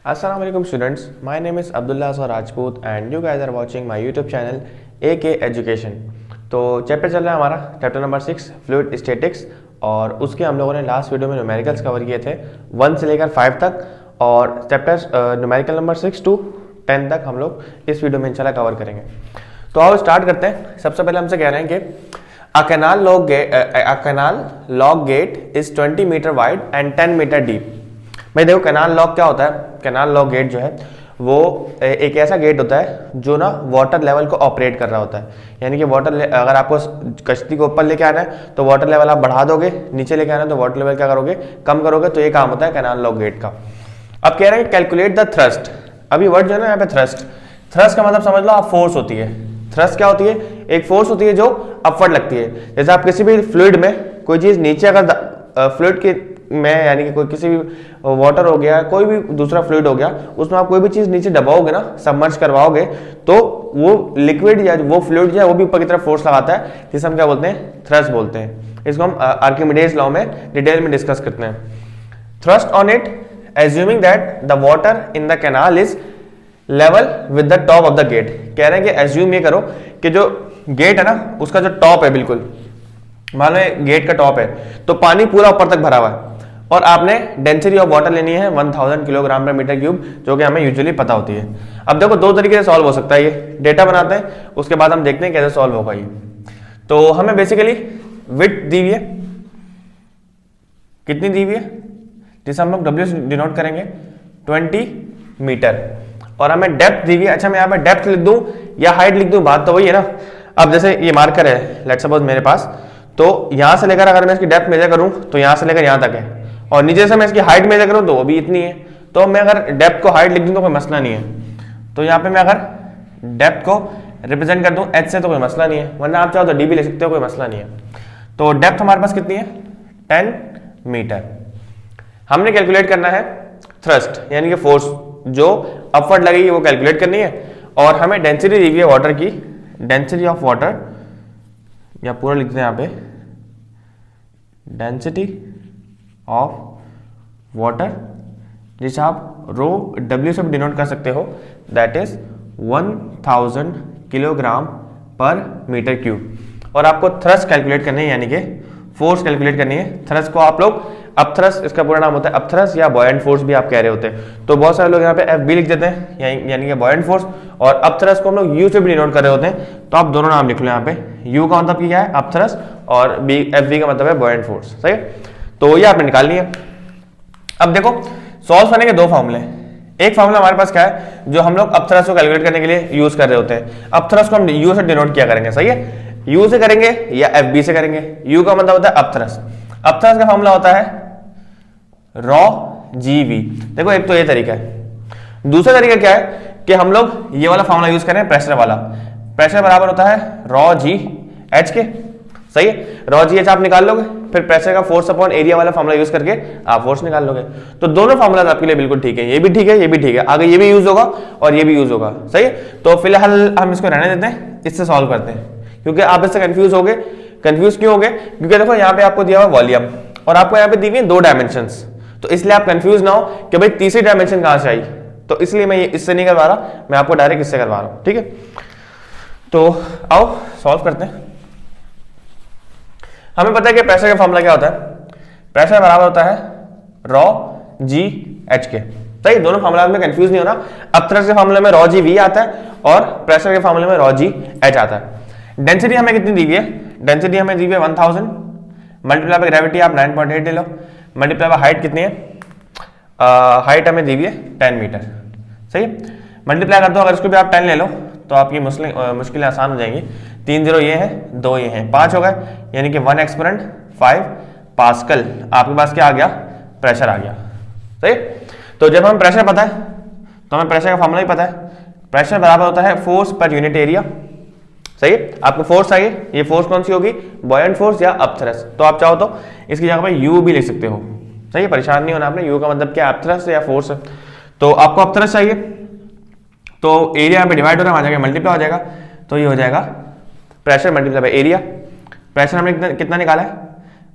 Assalamu alaikum students, my name is Abdullah Azhar Rajput and you guys are watching my YouTube channel AK Education। तो chapter चल रहा है हमारा chapter number 6 fluid statics और उसके हम लोगों ने लास्ट वीडियो में न्यूमेरिकल्स कवर किए थे 1 से लेकर 5 तक और चैप्टर न्यूमेरिकल नंबर 6 to 10 तक हम लोग इस वीडियो में इंशाल्लाह कवर करेंगे। तो आओ स्टार्ट करते हैं। सबसे पहले हमसे कह रहे हैं कि a canal log gate is 20 meter wide and 10 meter deep। भाई देखो कैनाल लॉक क्या होता है। कैनाल लॉक गेट जो है वो एक ऐसा गेट होता है जो ना वाटर लेवल को ऑपरेट कर रहा होता है। यानी कि अगर आपको कश्ती को ऊपर लेके आना है तो वाटर लेवल आप बढ़ा दोगे, नीचे लेके आना है तो वाटर लेवल क्या करोगे, कम करोगे। तो ये काम होता है कैनाल लॉक गेट का। अब कह रहे हैं कैलकुलेट द थ्रस्ट। अभी वर्ड जो है ना यहाँ पे थ्रस्ट का मतलब समझ लो आप फोर्स होती है। थ्रस्ट क्या होती है? एक फोर्स होती है जो अपवर्ड लगती है। जैसे आप किसी भी फ्लूइड में कोई चीज नीचे अगर फ्लूइड के में यानी कि कोई किसी भी वाटर हो गया, कोई भी दूसरा फ्लूइड हो गया, उसमें आप कोई भी चीज नीचे दबाओगे ना, सबमर्ज करवाओगे तो वो लिक्विड या वो फ्लूइड जो है वो भी ऊपर की तरफ फोर्स लगाता है, जिसे हम क्या बोलते हैं, थ्रस्ट बोलते हैं। इसको हम आर्किमिडीज लॉ में डिटेल में डिस्कस करते हैं। Thrust on it assuming that the water in the canal is level with the top of the gate. कह रहे हैं कि एज्यूम ये करो कि जो गेट है ना उसका जो टॉप है, बिल्कुल मान लो गेट का टॉप है तो पानी पूरा ऊपर तक भरा हुआ है और आपने डेंसिटी ऑफ वाटर लेनी है 1000 किलोग्राम पर मीटर क्यूब, जो कि हमें यूजुअली पता होती है। अब देखो दो तरीके से सॉल्व हो सकता है। ये डेटा बनाते हैं, उसके बाद हम देखते हैं कैसे सॉल्व होगा ये। तो हमें बेसिकली विड्थ दी हुई है, कितनी दी हुई है, जिसे हम लोग डब्ल्यू से डिनोट करेंगे 20 मीटर, और हमें डेप्थ दी हुई है। अच्छा मैं यहाँ पे डेप्थ लिख दूं या हाइट लिख दूं, बात तो वही है ना। अब जैसे ये मार्कर है लेट्स सपोज मेरे पास, तो यहां से लेकर अगर मैं इसकी डेप्थ मेजर करूं तो यहां से लेकर यहां तक है, और नीचे से मैं इसकी हाइट मेजर करूं तो वो भी इतनी है। तो मैं अगर डेप्थ को हाइट लिख दूं तो कोई मसला नहीं है। तो यहाँ पे मैं अगर डेप्थ को रिप्रेजेंट कर दूं एच से तो कोई मसला नहीं है, वरना आप चाहो तो डी भी लिख सकते हो, कोई मसला नहीं है। तो डेप्थ हमारे पास कितनी है, 10 मीटर। हमने कैलकुलेट करना है थ्रस्ट यानी कि फोर्स जो अपवर्ड लगेगी वो कैलकुलेट करनी है, और हमें डेंसिटी दी हुई है वाटर की, डेंसिटी ऑफ वाटर, या पूरा लिखते हैं यहाँ पे डेंसिटी ऑफ वाटर, जिसे आप रो डब्ल्यू से डिनोट कर सकते हो, that is 1000 kilogram per metre cube. और आपको थ्रस्ट कैलकुलेट करनी है यानी कि फोर्स कैलकुलेट करनी है। थ्रस्ट को आप लोग अपथ्रस्ट, इसका पूरा नाम होता है अपथ्रस्ट या बॉयंट फोर्स भी आप कह रहे होते हैं। तो बहुत सारे लोग यहाँ पे एफ बी लिख देते हैं यानी कि बॉयंट फोर्स, और अपथ्रस्ट को हम लोग यू से भी डिनोट कर रहे होते हैं। तो आप दोनों नाम लिख लो यहाँ पे, यू का मतलब क्या है अपथ्रस्ट, और बी एफ बी का मतलब है बॉयंट फोर्स। सही है, तो ये आपने निकालनी है। अब देखो सॉल्व करने के दो फॉर्मूले। एक फॉर्मूला हमारे पास क्या है जो हम लोग अपथ्रस्ट को कैलकुलेट करने के लिए यूज कर रहे होते हैं। अपथ्रस्ट को हम यू से डिनोट किया करेंगे, सही है, यू से करेंगे या एफ बी से करेंगे। यू का मतलब होता है अपथ्रस्ट। अपथ्रस्ट का फॉर्मूला होता है रॉ जी वी। देखो एक तो ये तरीका है। दूसरा तरीका क्या है कि हम लोग ये वाला फॉर्मूला यूज करें प्रेशर वाला। प्रेशर बराबर होता है रॉ जी एच के, सही है। रॉ जी एच आप निकाल लोगे, फिर प्रेशर का फोर्स अपॉन एरिया वाला फॉर्मूला यूज करके आप फोर्स निकाल लोगे। तो दोनों फॉर्मूला आपके लिए बिल्कुल ठीक है, ये भी ठीक है, ये भी ठीक है, आगे ये भी यूज होगा और ये भी यूज होगा, सही है। तो फिलहाल हम इसको रहने देते हैं, इससे सॉल्व करते हैं, क्योंकि आप इससे कंफ्यूज हो गए। कंफ्यूज क्यों हो गए? क्योंकि देखो यहाँ पे आपको दिया हुआ वॉल्यूम और आपको यहाँ पे दी हुई है 2 डायमेंशंस, तो इसलिए आप कंफ्यूज ना हो कि भाई तीसरी डायमेंशन कहां से आई। तो इसलिए मैं इससे नहीं करवा रहा, मैं आपको डायरेक्ट इससे करवा रहा हूं, ठीक है। तो आओ सॉल्व करते हैं। हमें पता है कि प्रेशर का फॉर्मूला क्या होता है, प्रेशर बराबर होता है रॉ जी एच के, सही। दोनों फॉर्मूला में कंफ्यूज नहीं होना। अपथ्रस्ट के फॉर्मूले में रॉ जी वी आता है और प्रेशर के फॉर्मूले में रॉ जी एच आता है। डेंसिटी हमें कितनी दी हुई है, डेंसिटी हमें दी हुई है 1000, मल्टीप्लाई बाय ग्रेविटी आप 9.8 ले लो, मल्टीप्लाई बाय हाइट कितनी है, हाइट हमें दी हुई है 10 मीटर, सही है। मल्टीप्लाई कर दो, अगर इसको भी आप 10 ले लो तो आपकी मुश्किलें आसान हो जाएंगी। 3 0 ये है, 2 ये हैं, 5 हो गए, यानी कि 1 एक्सपोनेंट 5 पास्कल आपके पास क्या आ गया, प्रेशर आ गया, सही। तो जब हमें प्रेशर पता है तो हमें प्रेशर का फॉर्मूला भी पता है। प्रेशर बराबर होता है फोर्स पर यूनिट एरिया, सही है। आपको फोर्स चाहिए, ये फोर्स कौन सी होगी, बॉयंट फोर्स या अपथ्रस्ट। तो आप चाहो तो इसकी जगह पे यू भी लिख सकते हो, सही है, परेशान नहीं होना आपने। यू का मतलब क्या, अपथ्रस्ट या फोर्स है। तो आपको अपथ्रस्ट चाहिए तो एरिया यहाँ पे डिवाइड हो रहा है, आ जाएगा मल्टीप्लाई हो जाएगा, तो ये हो जाएगा pressure multiply by area. Pressure हमने कितना निकाला है,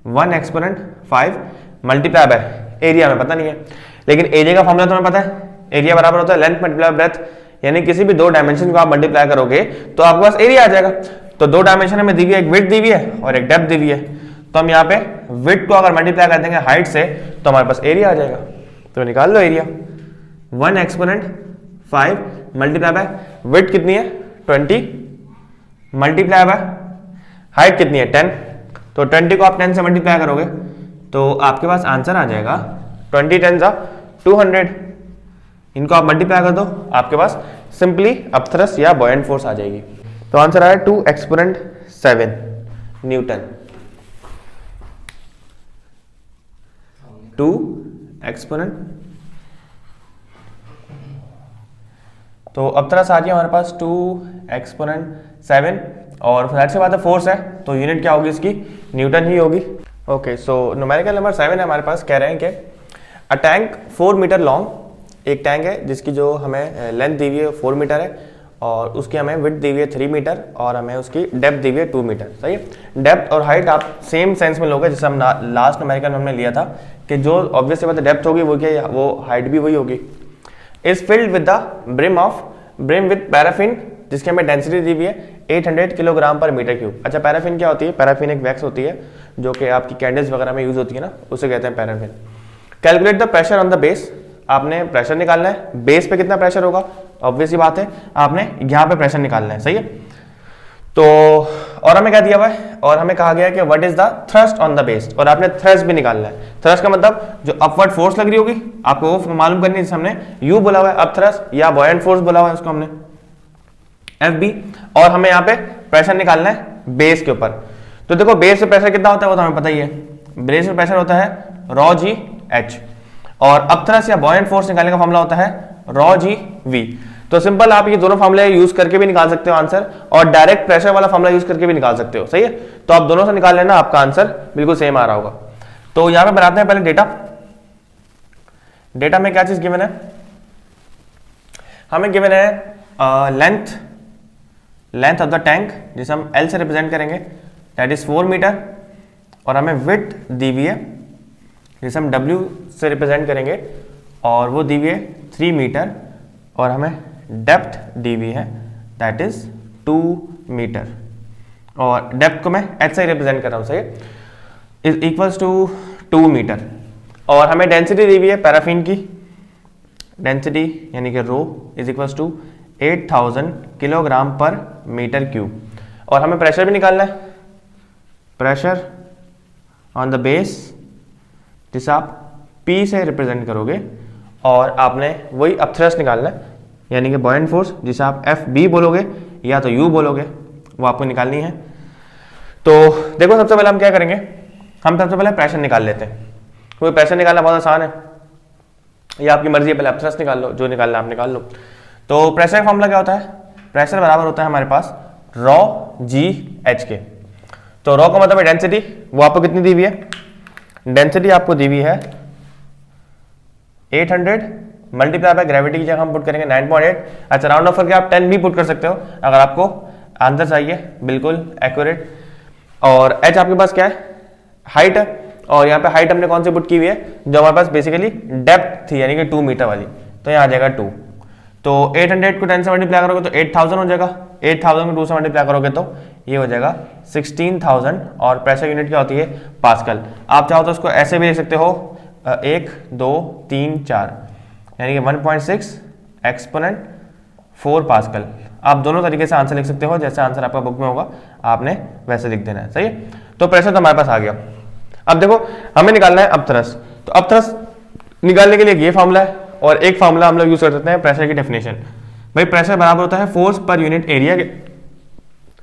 1 एक्सपोनेंट 5 मल्टीप्लाई बाय एरिया में पता नहीं है, लेकिन एरिया का फॉर्मूला तुम्हें पता है, एरिया बराबर होता है लेंथ मल्टीप्लाई ब्रेथ, यानी किसी भी दो डायमेंशन को आप मल्टीप्लाई करोगे तो आपके पास एरिया आ जाएगा। तो दो डायमेंशन हमें दी हुई है, एक विड्थ दी हुई है और एक डेप्थ दी हुई है, तो हम यहाँ पे विड्थ को अगर मल्टीप्लाई कर देंगे हाइट से तो हमारे पास एरिया आ जाएगा। तो निकाल लो area, 1 exponent 5 multiply by width कितनी है 20 मल्टीप्लाई बाय हाइट कितनी है 10, तो 20 को आप 10 से मल्टीप्लाई करोगे तो आपके पास आंसर आ जाएगा 20 10 200। इनको आप मल्टीप्लाई कर दो, आपके पास सिंपली अपथ्रस्ट या बॉयंट फोर्स आ जाएगी। तो आंसर आया 2 एक्सपोनेंट 7 न्यूटन। 2 एक्सपोनेंट, तो अपथ्रस्ट आ गया हमारे पास 2 एक्सपोनेंट 7 और जाहिर सी बात है फोर्स है तो यूनिट क्या होगी इसकी, न्यूटन ही होगी। ओके, सो न्यूमेरिकल नंबर 7 है हमारे पास, कह रहे हैं कि अ टैंक 4 मीटर लॉन्ग, एक टैंक है जिसकी जो हमें लेंथ दी हुई है 4 मीटर है और उसकी हमें विड्थ दी हुई है 3 मीटर और हमें उसकी डेप्थ दी हुई है 2 मीटर। सही है, डेप्थ और हाइट आप सेम सेंस में लोगे जैसे हम लास्ट न्यूमेरिकल में हमने लिया था कि जो ऑब्वियसली बात है डेप्थ होगी वो क्या, वो हाइट भी वही होगी। Is filled with the brim with paraffin, जिसकी हमें डेंसिटी दी हुई है 800 किलोग्राम पर मीटर क्यूब। अच्छा, पैराफिन क्या होती है, पैराफिन एक वैक्स होती है जो कि आपकी कैंडल्स वगैरह में यूज होती है ना, उसे कहते हैं paraffin. Calculate the pressure on the base, आपने प्रेशर निकालना है, बेस पे कितना प्रेशर होगा, ऑब्वियसली बात है आपने यहाँ पे प्रेशर निकालना है। सही है, तो और हमें क्या दिया हुआ है, और हमें कहा गया है कि what is the thrust on the base, और आपने थ्रस्ट भी निकालना है। थ्रस्ट का मतलब जो अपवर्ड फोर्स लग रही होगी आपको वो मालूम करनी है, जिसे हमने यू बोला हुआ है अप थ्रस्ट या बॉयंट फोर्स बोला हुआ है उसको हमने एफ बी, और हमें यहाँ पे प्रेशर निकालना है बेस के ऊपर। तो देखो बेस पे प्रेशर कितना होता है वो तो हमें पता ही है, बेस पे प्रेशर होता है रॉ जी एच, और अप थ्रस्ट या बॉयंट फोर्स निकालने का फॉर्मूला होता है रॉ जी वी। तो सिंपल आप ये दोनों फॉर्मूले यूज करके भी निकाल सकते हो आंसर, और डायरेक्ट प्रेशर वाला फॉर्मूला यूज करके भी निकाल सकते हो। सही है, तो आप दोनों से निकाल लेना, आपका आंसर बिल्कुल सेम आ रहा होगा। तो यहां पे बनाते हैं पहले डेटा में क्या चीज गिवन है, हमें गिवन है लेंथ ऑफ द टैंक जिसे हम L से रिप्रेजेंट करेंगे, दैट इज 4 मीटर, और हमें विड्थ दी हुई है जिसे हम W से रिप्रेजेंट करेंगे और वो दी हुई है 3 मीटर, और हमें डेप्थ दी हुई है दैट इज 2 मीटर, और डेप्थ को मैं H से रिप्रेजेंट कर रहा हूँ। सही है, इज इक्वल्स टू 2 मीटर, और हमें डेंसिटी दी हुई है पैराफिन की, डेंसिटी यानी कि रो is equals to 8000 kilogram per metre cube, और हमें प्रेशर भी निकालना है, प्रेशर ऑन द बेस जिसे आप P से रिप्रेजेंट करोगे, और आपने वही अपथ्रस्ट निकालना है यानी कि बॉयंट फोर्स जिसे आप एफ बी बोलोगे या तो यू बोलोगे, वो आपको निकालनी है। तो देखो सबसे पहले हम क्या करेंगे, हम सबसे पहले प्रेशर निकाल लेते हैं, क्योंकि प्रेशर निकालना बहुत आसान है, या आपकी मर्जी है, पहले अपथ्रस्ट निकाल लो, जो निकालना आप निकाल लो। तो प्रेशर का फॉर्मूला क्या होता है, प्रेशर बराबर होता है हमारे पास रॉ जी एच के। तो रॉ का मतलब है डेंसिटी, वो आपको कितनी दी हुई है, डेंसिटी आपको दी हुई है 800 मल्टीप्लाई बाय ग्रेविटी की जगह हम पुट करेंगे 9.8। अच्छा, राउंड ऑफ करके आप 10 भी पुट कर सकते हो अगर आपको आंसर चाहिए बिल्कुल एक्यूरेट। और एच आपके पास क्या है, हाइट है, और यहाँ पे हाइट हमने कौन सी पुट की हुई है, जो हमारे पास बेसिकली डेप्थ थी यानी कि 2 मीटर वाली, तो यहाँ आ जाएगा 2। तो 800 को 10 से मल्टीप्लाई करोगे तो 8000 हो जाएगा, 8000 को 2 से मल्टीप्लाई करोगे तो ये हो जाएगा 16000, और प्रेशर यूनिट क्या होती है, पास्कल। आप चाहो तो उसको ऐसे भी लिख सकते हो 1 2 3 4 यानी कि 1.6 एक्सपोनेंट 4 पास्कल। आप दोनों तरीके से आंसर लिख सकते हो, जैसे आंसर आपका बुक में होगा आपने वैसे लिख देना है। सही है, तो प्रेशर तो हमारे पास आ गया। अब देखो हमें निकालना है अपथ्रस्ट, तो अपथ्रस्ट निकालने के लिए ये फॉर्मूला है, और एक फॉर्मूला हम लोग यूज कर सकते हैं प्रेशर की डेफिनेशन। भाई प्रेशर बराबर होता है फोर्स पर यूनिट एरिया के।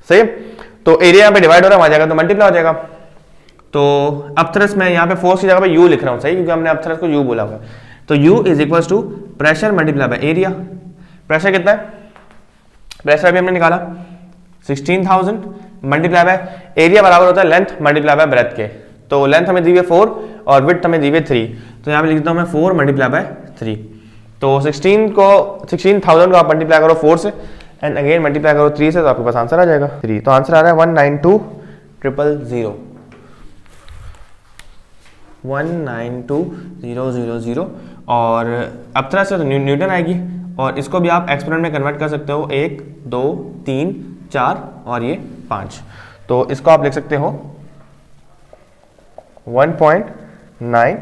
सही, तो एरिया यहाँ पे डिवाइड हो रहा है, वहां जाएगा तो मल्टीप्लाई हो जाएगा। तो अपथ्रस्ट में यहाँ पे फोर्स की जगह पे यू लिख रहा हूँ, सही, क्योंकि हमने अपथ्रस्ट को यू बोला हुआ है। तो U is equal to pressure multiply by area. Pressure कितना है, प्रेशर अभी हमने निकाला 16000 मल्टीप्लाई बाय एरिया बराबर होता है लेंथ मल्टीप्लाई बाय ब्रेथ के। तो लेंथ हमें दी हुई है 4 और विड्थ हमें दी हुई है 3, तो यहाँ पे लिख देता हूँ मैं 4 मल्टीप्लाई बाय 3। तो 16000 को आप मल्टीप्लाई करो 4 से एंड अगेन मल्टीप्लाई करो 3 से, तो आपके पास आंसर आ जाएगा 3। तो आंसर आ रहा है 192,000 192,000 और अब तरह से तो न्यूटन आएगी, और इसको भी आप एक्सपोनेंट में कन्वर्ट कर सकते हो, 1 2 3 4 और ये 5। तो इसको आप लिख सकते हो 1.9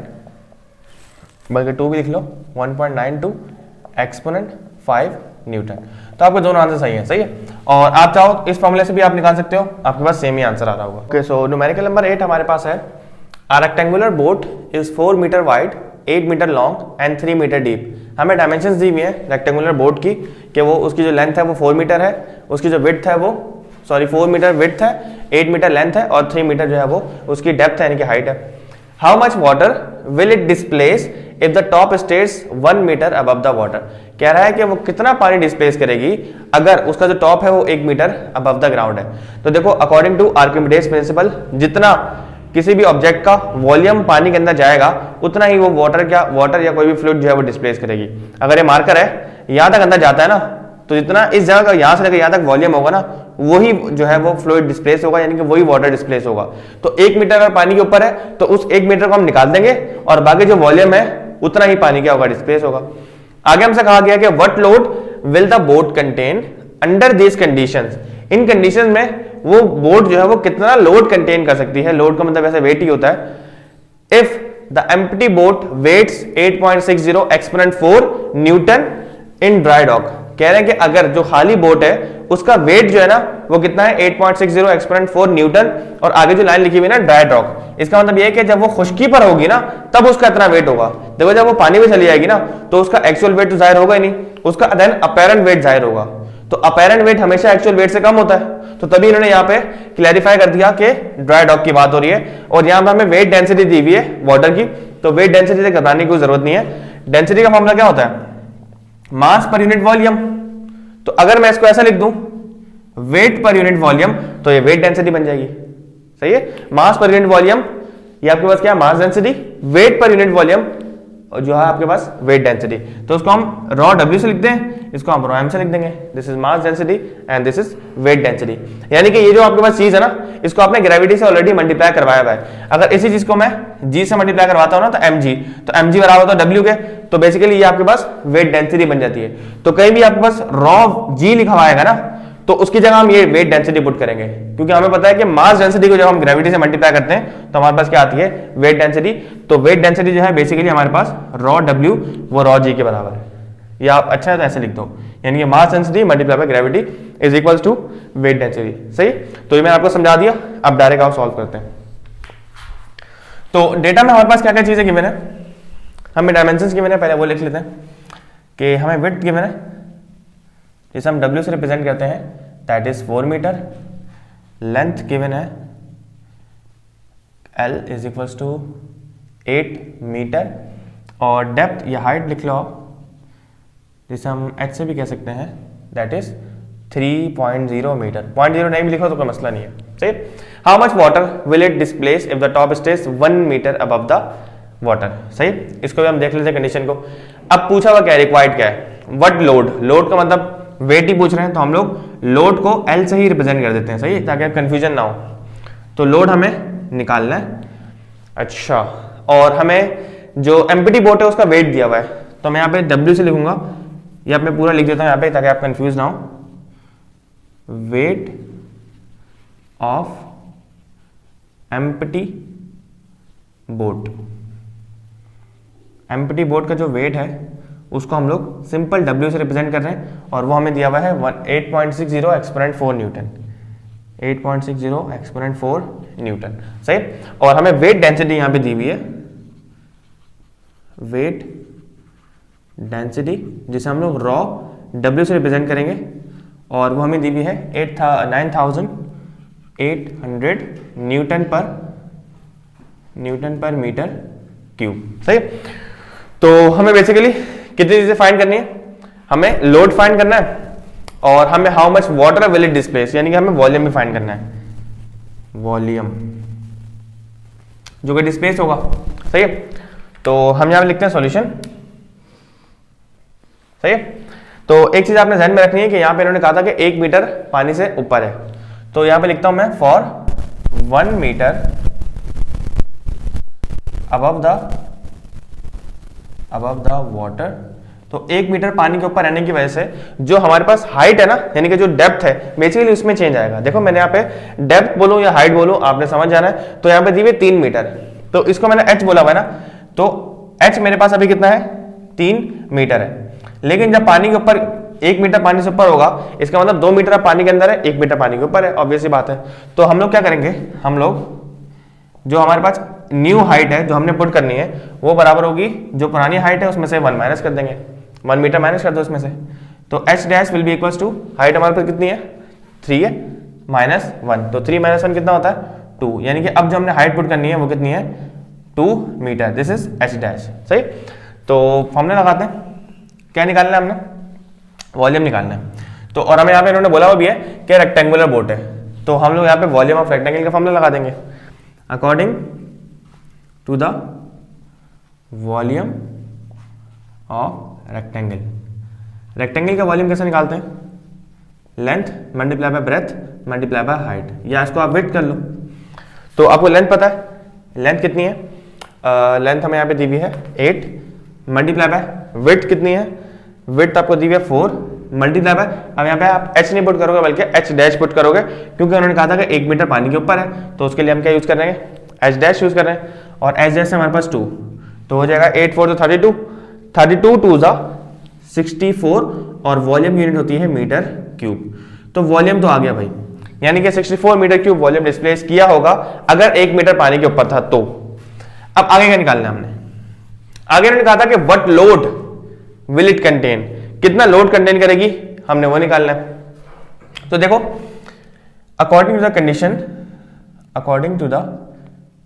बल्कि 2 भी लिख लो, 1.92 एक्सपोनेंट 5 न्यूटन। तो आपके दोनों आंसर सही है, सही है। और आप चाहो इस फॉर्मूले से भी आप निकाल सकते हो, आपके पास सेम ही आंसर आ रहा होगा। ओके, सो न्यूमेरिकल नंबर 8 हमारे पास है, a rectangular boat is 4 metre wide, 8 metre long and 3 metre deep. हमें डायमेंशंस दी हुई है रेक्टेंगुलर बोट की, कि वो उसकी जो लेंथ है वो 4 मीटर है, उसकी जो विड्थ है वो 4 मीटर विड्थ है, 8 मीटर लेंथ है और 3 मीटर जो है वो उसकी डेप्थ है, यानी कि हाइट है। How much water will it displace if the top stage 1 metre above the water. कह रहा है कि वो कितना पानी डिस्प्लेस करेगी अगर उसका जो टॉप है वो 1 मीटर अबव द ग्राउंड है। तो देखो, अकॉर्डिंग टू आर्किमिडीज प्रिंसिपल, जितना किसी भी ऑब्जेक्ट का वॉल्यूम पानी के अंदर जाएगा उतना ही वो वाटर या कोई भी फ्लूइड जो है वो डिस्प्लेस करेगी। अगर ये मार्कर है यहाँ तक अंदर जाता है ना, तो जितना इस जगह का यहाँ से लेकर यहाँ तक वॉल्यूम होगा ना, वही जो है वो फ्लूइड डिस्प्लेस होगा, यानी कि वही वाटर डिस्प्लेस होगा। तो 1 मीटर अगर पानी के ऊपर है तो उस 1 मीटर को हम निकाल देंगे और बाकी जो वॉल्यूम है उतना ही पानी क्या होगा, डिस्प्लेस होगा। आगे हमसे कहा गया कि what load will the boat contain under this conditions. In condition में वो बोट जो है वो कितना लोड कंटेन कर सकती है। लोड का मतलब वैसे वेट ही होता है। If the empty boat weighs 8.60 exponent 4 newton in dry dock. कह रहे हैं कि अगर जो खाली बोट है उसका वेट जो है ना वो कितना है, 8.60 एक्सपोनेंट 4 न्यूटन, और आगे जो लाइन लिखी हुई है ना ड्राई डॉक, इसका मतलब ये है कि जब वो खुश्की पर होगी ना तब उसका इतना वेट होगा। देखो, जब वो पानी में चली जाएगी ना तो उसका एक्चुअल वेट तो जाहिर होगा ही नहीं, उसका देन अपेरेंट वेट जाहिर होगा। तो अपेरेंट वेट हमेशा एक्चुअल वेट से कम होता है। तो तभी इन्होंने यहाँ पे क्लैरिफाई कर दिया कि ड्राई डॉक की बात हो रही है, और यहाँ पे हमें वेट डेंसिटी दी हुई है वाटर की, तो वेट डेंसिटी से घबराने की कोई जरूरत नहीं है। डेंसिटी का फॉर्मूला क्या होता है, मास पर यूनिट वॉल्यूम। तो अगर मैं इसको ऐसा लिख दूं वेट पर यूनिट वॉल्यूम, तो ये वेट डेंसिटी बन जाएगी। सही है, मास पर यूनिट वॉल्यूम, ये आपके पास क्या है, mass density, weight per unit volume जो है आपके पास वेट डेंसिटी। तो उसको हम रॉ W से लिखते हैं, इसको हम रॉ M से लिख देंगे। This is mass density and this is weight density. यानी कि ये जो आपके पास चीज है ना, इसको आपने ग्रेविटी से ऑलरेडी मल्टीप्लाई करवाया हुआ है। अगर इसी चीज को मैं G से मल्टीप्लाई करवाता हूं ना तो mg, तो mg बराबर होता है W के, तो बेसिकली ये आपके पास वेट डेंसिटी बन जाती है। तो कहीं भी आपके पास रॉ G लिखा हुआ आएगा ना तो उसकी जगह हम ये वेट डेंसिटी पुट करेंगे, क्योंकि हमें पता है कि मास डेंसिटी को जब हम ग्रेविटी से मल्टीप्लाई करते हैं तो हमारे पास क्या आती है, वेट डेंसिटी। तो वेट डेंसिटी जो है बेसिकली हमारे पास रॉ W वो रॉ G के बराबर है। या आप अच्छा है तो ऐसे लिख दो, यानी कि mass density multiply by gravity is equals to weight density. सही, तो ये मैंने आपको समझा दिया। अब डायरेक्ट आप सॉल्व करते हैं। तो डेटा में हमारे पास क्या क्या चीजें गिवन है, हमें डायमेंशंस गिवन है, पहले वो लिख लेते हैं कि हमें विड्थ गिवन है जिसे हम W से रिप्रेजेंट करते हैं, that is 4 metre. Length given है L is equals to 8 metre, और डेप्थ या हाइट लिख लो आप, जिसे हम H से भी कह सकते हैं, दैट इज 3.0 मीटर। 0.0 नहीं भी लिखो तो कोई मसला नहीं है। सही। How much water will it displace if the top stage 1 metre above the water. सही, इसको भी हम देख लेते हैं कंडीशन को। अब पूछा हुआ क्या है, रिक्वायर्ड क्या है, व्हाट लोड। लोड का मतलब वेट ही पूछ रहे हैं, तो हम लोग लोड को L से ही रिप्रेजेंट कर देते हैं। सही, ताकि आप कंफ्यूजन ना हो। तो लोड हमें निकालना है। अच्छा, और हमें जो एम्प्टी बोट है उसका वेट दिया हुआ है, तो मैं यहाँ पे W से लिखूंगा, या मैं पूरा लिख देता हूँ यहाँ पे ताकि आप कंफ्यूज ना हो। Weight of empty boat. Empty boat का जो वेट है उसको हम लोग सिंपल W से रिप्रेजेंट कर रहे हैं, और वो हमें दिया हुआ है 8.60 एक्सपोनेंट 4 न्यूटन। 8.60 exponent 4 Newton. सही, और हमें वेट डेंसिटी यहाँ पे दी हुई है, वेट डेंसिटी जिसे हम लोग रॉ W से रिप्रेजेंट करेंगे, और वो हमें दी हुई है 9800 न्यूटन पर मीटर क्यूब। सही, तो हमें बेसिकली कितनी चीजें फाइंड करनी है, हमें लोड फाइंड करना है, और हमें how much water will it displace, यानी कि हमें वॉल्यूम भी फाइंड करना है, वॉल्यूम जो कि डिस्प्लेस होगा। सही है, तो हम यहां पे लिखते हैं सॉल्यूशन। सही है, तो एक चीज आपने ध्यान में रखनी है कि यहां पे इन्होंने कहा था कि 1 मीटर पानी से ऊपर है, तो यहां पे लिखता हूं मैं for 1 metre above the above the water. तो 1 मीटर पानी के ऊपर रहने की वजह से जो हमारे पास हाइट है ना, यानी कि जो डेप्थ है, बेसिकली उसमें चेंज आएगा। देखो मैंने यहाँ पे डेप्थ बोलूं या हाइट बोलूं, आपने समझ जाना है। तो यहाँ पे दी हुई 3 मीटर, तो इसको मैंने h बोला हुआ है ना, तो h मेरे पास अभी कितना है, 3 मीटर है। लेकिन जब पानी के ऊपर 1 मीटर पानी से ऊपर होगा, इसका मतलब 2 मीटर पानी के अंदर है, 1 मीटर पानी के ऊपर है, ऑब्वियस सी बात है। तो हम लोग क्या करेंगे, हम लोग जो हमारे पास न्यू हाइट है जो हमने पुट करनी है, वो बराबर होगी जो पुरानी हाइट है उसमें से 1 माइनस कर देंगे, 1 मीटर माइनस कर दो उसमें से। तो h dash will be equals to, height हमारे पास कितनी है, 3 है, माइनस 1, तो 3 माइनस 1 कितना होता है, 2। यानी कि अब जो हमने हाइट पुट करनी है वो कितनी है, 2 metre. This is h dash. सही, तो फॉर्मूला लगाते हैं। क्या निकालना है हमने, वॉल्यूम निकालना है। तो और हमें यहाँ पे इन्होंने बोला हुआ भी है कि रेक्टेंगुलर बोट है, तो हम लोग यहाँ पे वॉल्यूम ऑफ रेक्टेंगल का फॉर्मूला लगा देंगे, according to the volume of rectangle. Rectangle का वॉल्यूम कैसे निकालते हैं, length multiply by breadth multiply by height, या इसको आप विड्थ कर लो। तो आपको लेंथ पता है, लेंथ कितनी है, लेंथ हमें यहाँ पे दी हुई है 8, मल्टीप्लाई बाय विड्थ कितनी है, विड्थ आपको दी हुई है 4, मल्टीप्लाई बाय, अब यहाँ पे आप h नहीं पुट करोगे बल्कि h डैश पुट करोगे, क्योंकि उन्होंने कहा था कि 1 मीटर पानी के ऊपर है, तो उसके लिए हम क्या यूज कर रहे हैं, h डैश यूज कर रहे हैं। और h डैश हमारे पास 2, तो हो जाएगा 8 4 तो 32, 32 2 जा 64, और वॉल्यूम यूनिट होती है मीटर क्यूब। तो वॉल्यूम तो आ गया भाई, यानी कि 64 मीटर क्यूब वॉल्यूम डिस्प्लेस किया होगा अगर 1 मीटर पानी के ऊपर था तो। अब आगे क्या निकालना है हमने, आगे इन्होंने कहा था कि what load will it contain, कितना लोड कंटेन करेगी, हमने वो निकालना है। तो देखो according to the condition, according to the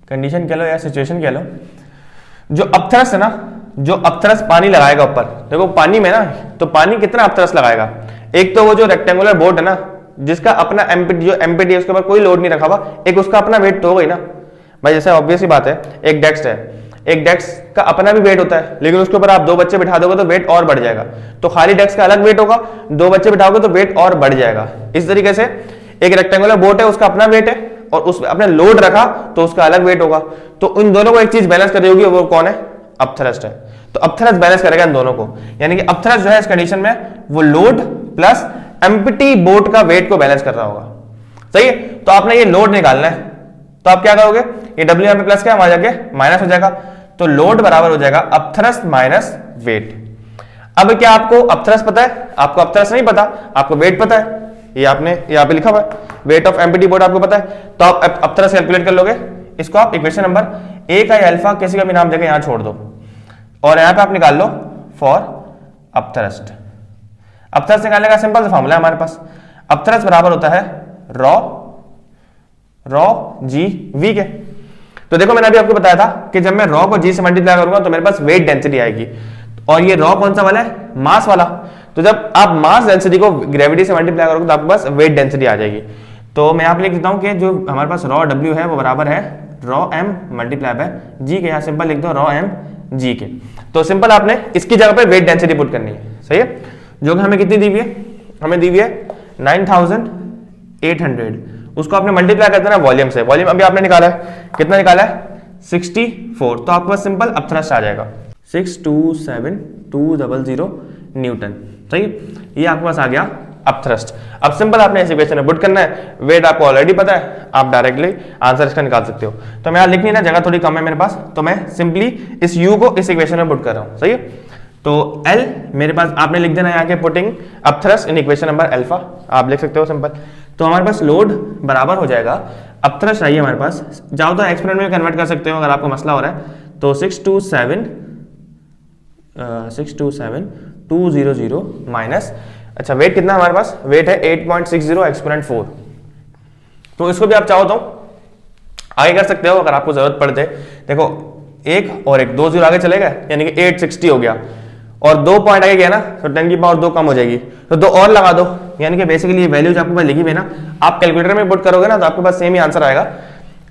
condition कह लो या सिचुएशन कह लो, जो अपथ्रस्ट है ना, जो अपथ्रस्ट पानी लगाएगा ऊपर, देखो पानी में ना, तो पानी कितना अपथ्रस्ट लगाएगा, एक तो वो जो रेक्टेंगुलर बोट है ना जिसका अपना एमपीटी, जो एमपीटी है उसके ऊपर कोई लोड नहीं रखा हुआ, एक उसका अपना वेट तो हो गई ना भाई। जैसे ऑब्वियस ही बात है, एक डेस्क है, एक डेस्क का अपना भी वेट होता है, लेकिन उसके ऊपर आप 2 बच्चे बिठा दोगे तो वेट और बढ़ जाएगा। तो खाली डेस्क का अलग वेट होगा, 2 बच्चे बिठाओगे तो वेट और बढ़ जाएगा। इस तरीके से एक रेक्टेंगुलर बोट है, उसका अपना वेट है, और उस अपने लोड रखा तो उसका अलग वेट होगा। तो इन दोनों को एक चीज बैलेंस कर रही होगी, वो कौन है, अपथ्रस्ट है। तो अपथ्रस्ट बैलेंस करेगा इन दोनों को, यानी कि अपथ्रस्ट जो है इस कंडीशन में वो लोड प्लस एम्प्टी बोट का वेट को बैलेंस कर रहा होगा। सही है, तो आपने ये लोड निकालना है, तो आप क्या करोगे, ये W यहाँ पे प्लस क्या, वहां जाके माइनस हो जाएगा, तो लोड बराबर हो जाएगा अपथ्रस्ट माइनस वेट। अब क्या आपको अपथ्रस्ट पता है, आपको अपथ्रस्ट नहीं पता, आपको वेट पता है, ये आपने यहाँ पे लिखा हुआ है, वेट ऑफ एम्प्टी बोट आपको पता है, तो आप अपथ्रस्ट कैलकुलेट कर लोगे। इसको आप इक्वेशन नंबर ए का अल्फा किसी का भी नाम देकर यहाँ छोड़ दो, और यहाँ पे आप निकाल लो फॉर अपथ्रस्ट। अपथ्रस्ट निकालने का सिंपल सा फॉर्मूला है हमारे पास, अपथ्रस्ट बराबर होता है रॉ जी वी के। तो देखो मैंने अभी आपको बताया था कि जब मैं रॉ को जी से मल्टीप्लाई करूंगा तो मेरे पास वेट डेंसिटी आएगी, और ये रॉ कौन सा वाला है, मास वाला। तो जब आप मास डेंसिटी को ग्रेविटी से मल्टीप्लाई करोगे तो आपके पास वेट डेंसिटी आ जाएगी। तो मैं यहाँ पे लिख देता हूँ कि जो हमारे पास रॉ डब्ल्यू है वो बराबर है रॉ एम मल्टीप्लाई बाय जी के, यहाँ सिंपल लिख दो रॉ एम जी के। तो सिंपल आपने इसकी जगह पे वेट डेंसिटी पुट करनी है। सही है, जो कि हमें कितनी दी हुई है, हमें दी हुई है 9800, उसको आपने मल्टीप्लाई कर देना वॉल्यूम से। वॉल्यूम अभी आपने निकाला है, कितना निकाला है 64, तो आपके पास सिंपल अपथ्रस्ट आ जाएगा 627200 न्यूटन। सही, ये आपके पास आ गया अपथ्रस्ट। अब सिंपल आपने इस इक्वेशन में पुट करना है, वेट आपको ऑलरेडी पता है, आप डायरेक्टली आंसर इसका निकाल सकते हो। तो मैं यहाँ लिखनी है ना, जगह थोड़ी कम है मेरे पास, तो मैं सिंपली इस u को इस इक्वेशन में पुट कर रहा हूँ। सही है, तो L मेरे पास आपने लिख देना यहाँ के putting upthrust in equation number alpha, आप लिख सकते हो सिंपल। तो हमारे पास लोड बराबर हो जाएगा, अपथ्रस्ट चाहिए हमारे पास, चाहो तो एक्सपेरिमेंट में कन्वर्ट कर सकते हो अगर आपको मसला हो रहा है। तो 627200 माइनस, अच्छा वेट कितना हमारे पास, वेट है 8.60 एक्सपोनेंट 4। तो इसको भी आप चाहो तो आगे कर सकते हो अगर आपको जरूरत पड़े। देखो एक और एक 2 जीरो आगे चले गए, यानी कि 860 हो गया, और 2 पॉइंट आगे गया ना, तो 10 की पावर 2 कम हो जाएगी, तो 2 और लगा दो, यानी कि बेसिकली ये वैल्यूज आपके पास लिखी हुई ना, आप कैलकुलेटर में पुट करोगे ना तो आपके पास सेम ही आंसर आएगा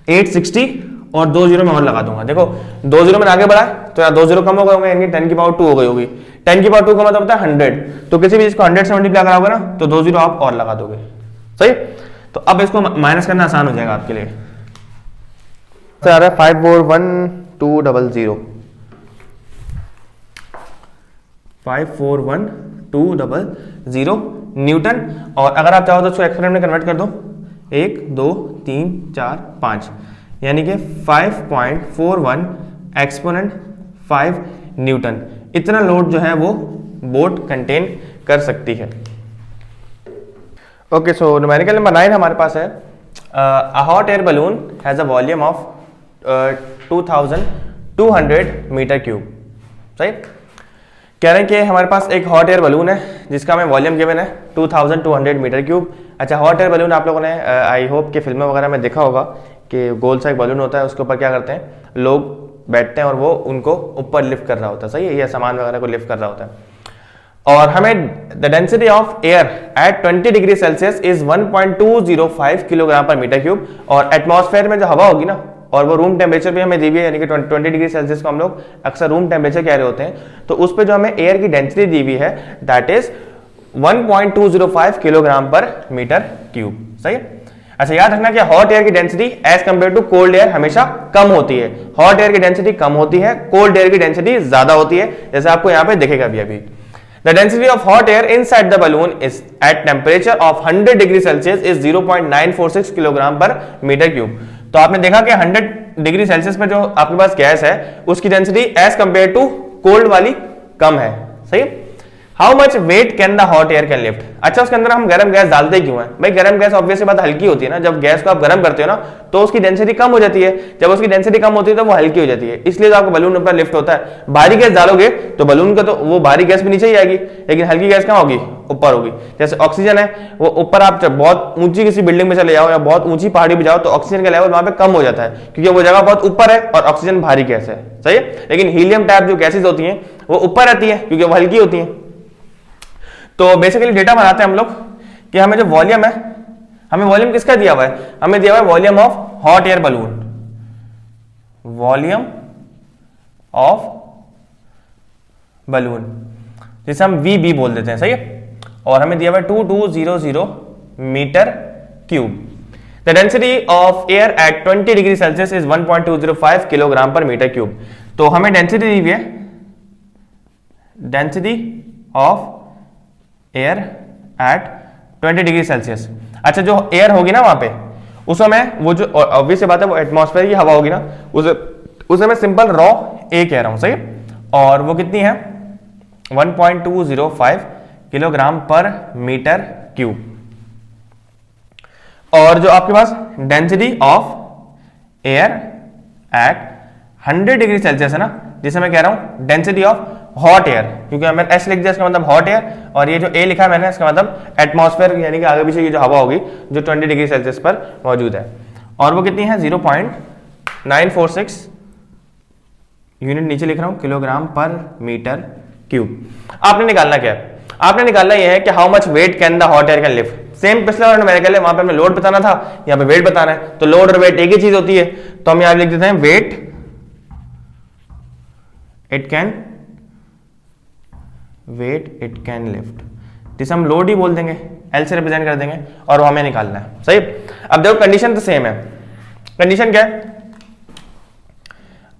860, और 2 जीरो में और लगा दूंगा। देखो 2 जीरो में आगे बढ़ा तो यहाँ 2 जीरो कम हो गए होंगे, यानी 10 की पावर 2 हो गई होगी। 10 की पावर 2 का मतलब होता है 100, तो किसी भी चीज को 100 से मल्टीप्लाई कराओगे ना तो 2 जीरो आप और लगा दोगे। सही, तो अब इसको माइनस करना आसान हो जाएगा आपके लिए। आ रहा है 541200, 541,200 न्यूटन। और अगर आप चाहो तो उसको एक्सपोनेंट में कन्वर्ट कर दो, 1 2 3 4 5, यानी कि 5.41 एक्सपोनेंट 5 न्यूटन। इतना लोड जो है वो बोट कंटेन कर सकती है। ओके, सो न्यूमेरिकल नंबर 9 हमारे पास है a hot air balloon has a volume of 2200 metre cube. सही कह रहे हैं कि हमारे पास एक हॉट एयर बलून है जिसका हमें वॉल्यूम गिवन है 2200 मीटर क्यूब। अच्छा, हॉट एयर बलून आप लोगों ने आई होप कि फिल्मों वगैरह में देखा होगा कि गोल सा एक बलून होता है, उसके ऊपर क्या करते हैं, लोग बैठते हैं और वो उनको ऊपर लिफ्ट कर रहा होता है। सही है, या सामान वगैरह को लिफ्ट कर रहा होता है। और हमें the density of air at 20 degree Celsius is 1.205 kilogram per metre cube. और एटमॉस्फेयर में जो हवा होगी ना, और वो रूम टेम्परेचर भी हमें दी हुई है, यानी कि 20 डिग्री सेल्सियस को हम लोग अक्सर रूम टेम्परेचर कह रहे होते हैं, तो उस पर जो हमें एयर की डेंसिटी दी हुई है that is 1.205 kilogram per metre cube. सही है। अच्छा, याद रखना कि हॉट एयर की density as compare to cold air हमेशा कम होती है। हॉट एयर की डेंसिटी कम होती है, कोल्ड एयर की डेंसिटी ज्यादा होती है, जैसे आपको यहाँ पे दिखेगा अभी। The density of hot air inside the balloon is at temperature of 100 degree Celsius is 0.946 kilogram per metre cube. तो आपने देखा कि 100 डिग्री सेल्सियस पर जो आपके पास गैस है उसकी density as compare to cold वाली कम है। सही। How much weight can the hot air can lift. अच्छा, उसके अंदर हम गर्म गैस डालते क्यों है भाई? गर्म गैस ऑब्वियसली बात हल्की होती है ना, जब गैस को आप गर्म करते हो ना तो उसकी डेंसिटी कम हो जाती है, जब उसकी डेंसिटी कम होती है तो वो हल्की हो जाती है, इसलिए तो आपको बलून ऊपर लिफ्ट होता है। भारी गैस डालोगे तो बलून का तो वो भारी गैस भी नीचे ही आएगी, लेकिन हल्की गैस कहाँ होगी? ऊपर होगी। जैसे ऑक्सीजन है, वो ऊपर आप जब बहुत ऊंची किसी बिल्डिंग में चले जाओ या बहुत ऊंची पहाड़ी पे जाओ तो ऑक्सीजन का लेवल वहां पे कम हो जाता है, क्योंकि वो जगह बहुत ऊपर है और ऑक्सीजन भारी गैस है। सही है। लेकिन हीलियम टाइप जो गैसेज होती हैं वो ऊपर रहती है क्योंकि वो हल्की होती हैं। तो बेसिकली डेटा बनाते हैं हम लोग कि हमें जो वॉल्यूम है, हमें वॉल्यूम किसका दिया हुआ है? हमें दिया हुआ है volume of hot air balloon, volume of balloon, जिसे हम VB बोल देते हैं। सही है। और हमें दिया हुआ है 2200 metre cube. The density of air at 20 degree Celsius is 1.205 kilogram per metre cube. तो हमें डेंसिटी दी हुई है, density of air at 20 degree Celsius. अच्छा, जो एयर होगी ना वहां पे उस समय वो जो ऑब्वियस बात है वो एटमॉस्फेयर की हवा होगी ना, उसे मैं सिंपल रॉ ए कह रहा हूं। सही। और वो कितनी है? 1.205 किलोग्राम पर मीटर क्यूब। और जो आपके पास density of air at 100 degree Celsius है ना, जिसे मैं कह रहा हूं डेंसिटी ऑफ हॉट एयर, क्योंकि मैंने एस लिख दिया इसका मतलब हॉट एयर, और ये जो ए लिखा है मैंने इसका मतलब एटमॉस्फेयर, यानी कि आगे पीछे की जो हवा होगी जो 20 डिग्री सेल्सियस पर मौजूद है। और वो कितनी है? 0.946 यूनिट नीचे लिख रहा हूं, किलोग्राम पर मीटर क्यूब। आपने निकालना क्या है? आपने निकालना यह है कि how much weight can the hot air can lift. Same पिछला वाला न्यूमेरिकल है, वहां पे हमें लोड बताना था, यहाँ पे वेट बताना है, तो लोड और वेट एक ही चीज होती है, तो हम यहां लिख देते हैं वेट इट कैन लिफ्ट, जिसे हम लोड ही बोल देंगे, एल से रिप्रेजेंट कर देंगे, और वो हमें निकालना है। सही। अब देखो कंडीशन तो सेम है। कंडीशन क्या है?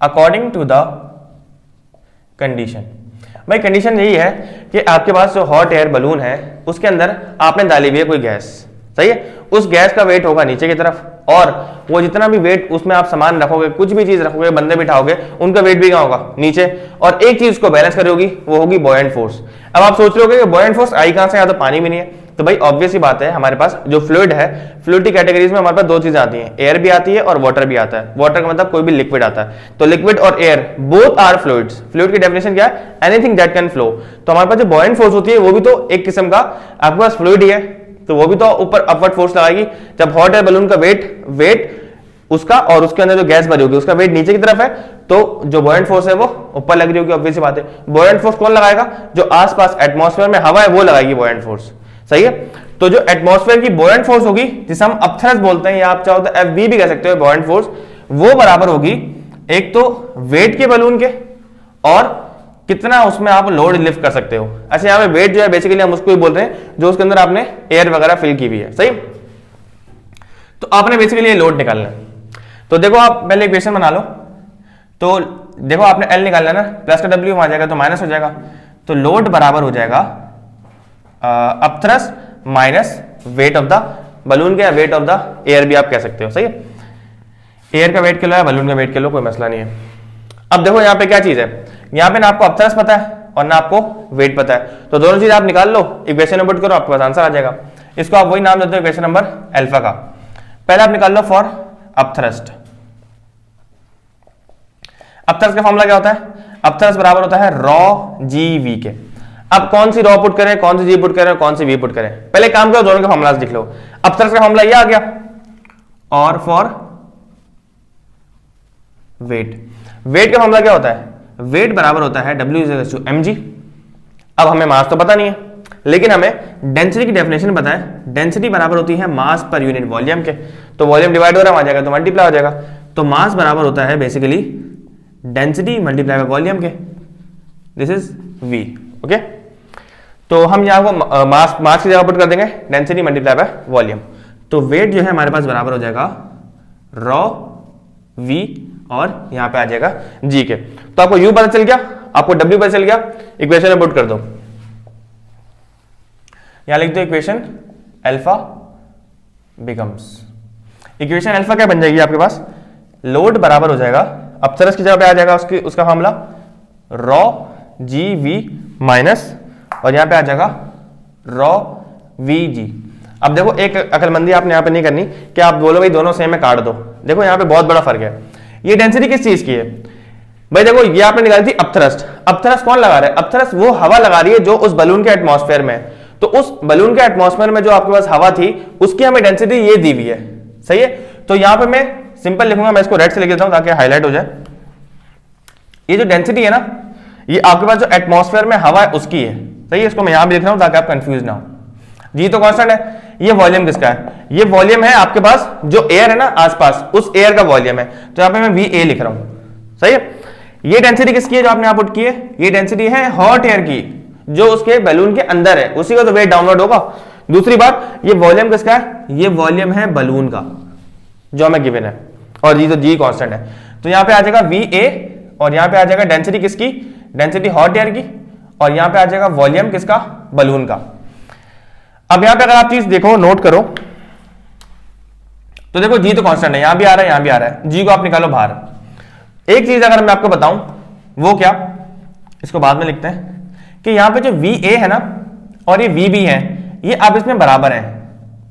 अकॉर्डिंग टू द कंडीशन, भाई कंडीशन यही है कि आपके पास जो हॉट एयर बलून है उसके अंदर आपने डाली हुई है कोई गैस। सही है। उस गैस का वेट होगा नीचे की तरफ, और वो जितना भी वेट उसमें आप सामान रखोगे, कुछ भी चीज रखोगे, बंदे बिठाओगे, उनका वेट भी कहाँ होगा? नीचे। और एक चीज को बैलेंस करेगी, वो होगी बॉयंट फोर्स। अब आप सोच रहे हो कि बॉयंट फोर्स आई कहां से? या तो पानी भी नहीं है, तो भाई ऑब्वियस ही बात है, हमारे पास जो फ्लूइड है, फ्लूइड की कैटेगरीज में हमारे पास दो चीजें आती हैं, एयर भी आती है और वाटर भी आता है। वाटर का मतलब कोई भी लिक्विड आता है, तो लिक्विड और air both are fluids. Fluid की डेफिनेशन क्या है? Anything that can flow. तो हमारे पास जो बॉयंट फोर्स होती है वो भी तो एक किस्म का आपके पास फ्लूइड ही है, तो वो भी तो ऊपर अपवर्ड फोर्स लगाएगी। जब हॉट एयर बलून का वेट उसका और उसके अंदर जो गैस भरी होगी उसका वेट नीचे की तरफ है, तो जो बॉयंट फोर्स है वो ऊपर लग रही होगी। ऑब्वियस बात है, बॉयंट फोर्स कौन लगाएगा? जो आसपास एटमॉस्फेयर में हवा है वो लगाएगी बॉयंट फोर्स। सही है। तो जो एटमॉस्फेयर की बॉयंट फोर्स होगी, जिसे हम अपथ्रस्ट बोलते हैं, या आप चाहो तो FB भी कह सकते हो, बॉयंट फोर्स, वो बराबर होगी एक तो वेट के बलून के, और कितना उसमें आप लोड लिफ्ट कर सकते हो। अच्छा, यहाँ पे वेट जो है बेसिकली हम उसको ही बोल रहे हैं जो उसके अंदर आपने एयर वगैरह फिल की हुई है। सही। तो आपने बेसिकली ये लोड निकालना है। तो देखो आप पहले इक्वेशन बना लो। तो देखो आपने L निकालना है ना, प्लस का W वहां जाएगा तो माइनस हो जाएगा, तो लोड बराबर हो जाएगा upthrust minus weight of the balloon के, वेट ऑफ द एयर भी आप कह सकते हो, सही है। एयर का वेट किलो है, बलून का वेट किलो, कोई मसला नहीं है। अब देखो यहाँ पे क्या चीज है, यहाँ पे ना आपको अपथ्रस्ट पता है और ना आपको वेट पता है, तो दोनों चीज आप निकाल लो, इक्वेशन में पुट करो, आपके पास आंसर आ जाएगा। इसको आप वही नाम देते हो इक्वेशन नंबर अल्फा का। पहले आप निकाल लो फॉर अपथ्रस्ट। अपथ्रस्ट का फॉर्मूला क्या होता है, अपथ्रस्ट बराबर होता है रॉ जी वी के। अब कौन सी रॉ पुट करें, कौन सी जी पुट करें, कौन सी वी पुट करें, पहले काम करो दोनों के फॉर्मूला लिख लो। अपथ्रस्ट का फॉर्मूला ये आ गया, और फॉर वेट, वेट का फॉर्मूला क्या होता है, वेट बराबर होता है W mg। अब हमें मास तो पता नहीं है, लेकिन हमें डेंसिटी की डेफिनेशन पता है, डेंसिटी बराबर होती है मास पर यूनिट वॉल्यूम के, तो वॉल्यूम डिवाइड हो रहा है, आ जाएगा तो मल्टीप्लाई हो जाएगा, तो मास बराबर होता है basically density multiply by volume के, दिस इज V, ओके। तो हम यहाँ को मास की जगह पुट कर देंगे डेंसिटी मल्टीप्लाई बाय वॉल्यूम, तो वेट जो है हमारे पास बराबर हो जाएगा रॉ V और यहाँ पे आ जाएगा G के। तो आपको U पता चल गया, आपको W पता चल गया, इक्वेशन में पुट कर दो, यहां लिख दो equation alpha becomes, equation alpha क्या बन जाएगी आपके पास, लोड बराबर हो जाएगा अपथ्रस्ट की जगह पे आ जाएगा उसका formula rho g v minus, और यहां पे आ जाएगा रॉ वी जी। अब देखो एक अकलमंदी आपने यहां पे नहीं करनी कि आप बोलो भाई दोनों सेम में काट दो, देखो यहां पे बहुत बड़ा फर्क है। ये डेंसिटी किस चीज की है भाई, देखो ये आपने निकाली थी अपथ्रस्ट, अपथ्रस्ट कौन लगा रहा है, अपथ्रस्ट वो हवा लगा रही है जो उस बलून के एटमॉस्फेयर में, तो उस बलून के एटमॉस्फेयर में जो आपके पास हवा थी उसकी हमें डेंसिटी ये दी हुई है, सही है। तो यहां पे मैं सिंपल लिखूंगा, मैं इसको रेड से लिख देता हूं ताकि हाईलाइट हो जाए। ये जो डेंसिटी है ना, ये आपके पास जो एटमॉस्फेयर में हवा है उसकी है, सही है। इसको मैं यहां भी लिख रहा हूं ताकि आप कंफ्यूज ना हो। जी तो कांस्टेंट है, ये वॉल्यूम किसका है, ये वॉल्यूम है आपके पास जो एयर है ना आसपास, उस एयर का वॉल्यूम है, तो यहां पे मैं VA लिख रहा हूं, सही है। ये डेंसिटी किसकी है जो आपने यहां पुट की है, ये डेंसिटी है हॉट एयर की जो उसके बैलून के अंदर है, उसी का तो वेट डाउनवर्ड होगा। दूसरी बात, ये वॉल्यूम किसका है, ये वॉल्यूम है बलून का जो हमें गिवन है, और जी तो जी कांस्टेंट है, तो यहां पे आ जाएगा VA, और यहां पे आ जाएगा डेंसिटी किसकी, डेंसिटी हॉट एयर की, और यहां पे आ जाएगा वॉल्यूम किसका, बलून का। अब यहां पे अगर आप चीज देखो, नोट करो, तो देखो जी तो कांस्टेंट है, यहां भी आ रहा है यहां भी आ रहा है, जी को आप निकालो बाहर। एक चीज अगर मैं आपको बताऊं, वो क्या, इसको बाद में लिखते हैं, कि यहां पे जो VA है ना और ये VB है, ये आप इसमें बराबर हैं।